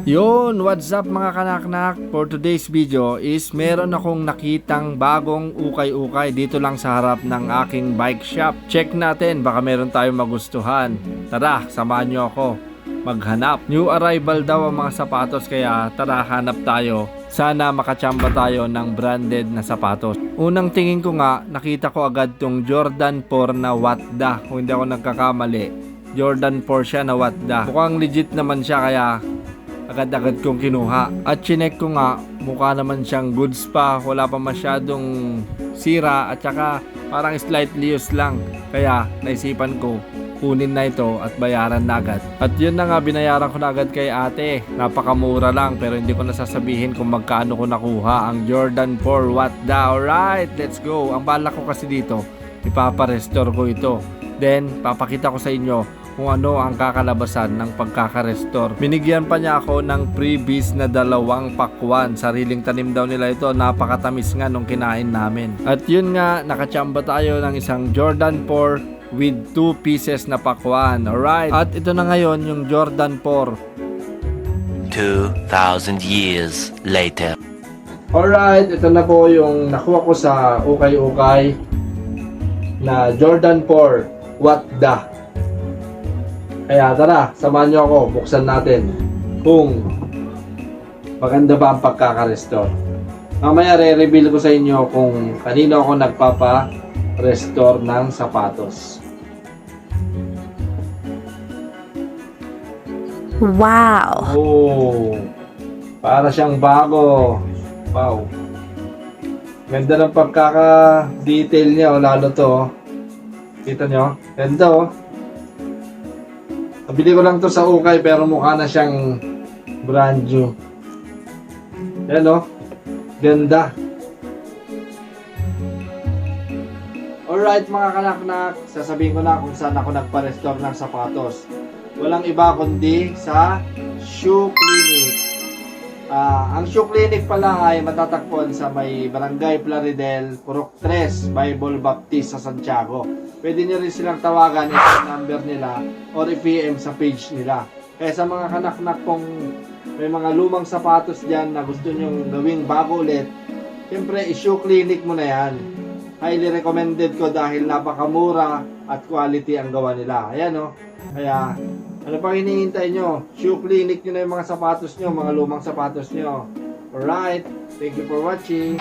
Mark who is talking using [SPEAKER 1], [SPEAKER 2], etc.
[SPEAKER 1] Yun, what's up mga kanaknak? For today's video is meron akong nakitang bagong ukay-ukay dito lang sa harap ng aking bike shop. Check natin, baka meron tayong magustuhan. Tara, samahan nyo ako maghanap. New arrival daw ang mga sapatos, kaya tara hanap tayo. Sana makachamba tayo ng branded na sapatos. Unang tingin ko nga, nakita ko agad tong Jordan 4 na Watda. Kung hindi ako nagkakamali, Jordan 4 siya na Watda. Mukhang legit naman siya, kaya agad-agad kong kinuha. At chinek ko nga, mukha naman siyang goods pa. Wala pa masyadong sira at saka parang slightly used lang. Kaya naisipan ko, kunin na ito at bayaran na agad. At yun na nga, binayaran ko na agad kay ate. Napakamura lang, pero hindi ko nasasabihin kung magkano ko nakuha ang Jordan 4 Watda. Alright, let's go. Ang balak ko kasi dito, ipapa-restore ko ito. Then, papakita ko sa inyo kung ano ang kakalabasan ng pagkaka-restore. Binigyan pa niya ako ng freebies na 2 pakwan. Sariling tanim daw nila ito. Napakatamis nga nung kinain namin. At yun nga, nakachamba tayo ng isang Jordan 4 with 2 pieces na pakwan. Alright. At ito na ngayon yung Jordan 4.
[SPEAKER 2] 2,000 years later.
[SPEAKER 1] Alright, ito na po yung nakuha ko sa ukay-ukay na Jordan 4 Watda. Kaya tara, samahan nyo ako, buksan natin kung maganda ba ang pagkaka-restore. Mamaya re-reveal ko sa inyo kung kanino ako nagpapa-restore ng sapatos.
[SPEAKER 3] Wow!
[SPEAKER 1] Oh, para siyang bago. Wow. Ganda ng pagkaka-detail niya, lalo to. Kita nyo? Ganda oh. Nabili ko lang to sa ukay pero mukha na siyang brand new. Yan o. Ganda. Alright mga kanaknak, sasabihin ko na kung saan ako nagpa-restore ng sapatos. Walang iba kundi sa Shoe Clinic. Ang Shoe Clinic pala ay matatagpuan sa may Barangay Plaridel, Purok 3, Bible Baptist sa Santiago. Pwede nyo rin silang tawagan, ito ang number nila, or i-PM sa page nila. Kaya sa mga kanaknak kung may mga lumang sapatos dyan na gusto nyo gawing bago ulit, siyempre i-Shoe Clinic mo na yan. Highly recommended ko dahil napakamura at quality ang gawa nila. Ayan o. Kaya ano pang hinihintay nyo? Shoe Clinic nyo na yung mga sapatos nyo, mga lumang sapatos nyo. Alright, thank you for watching.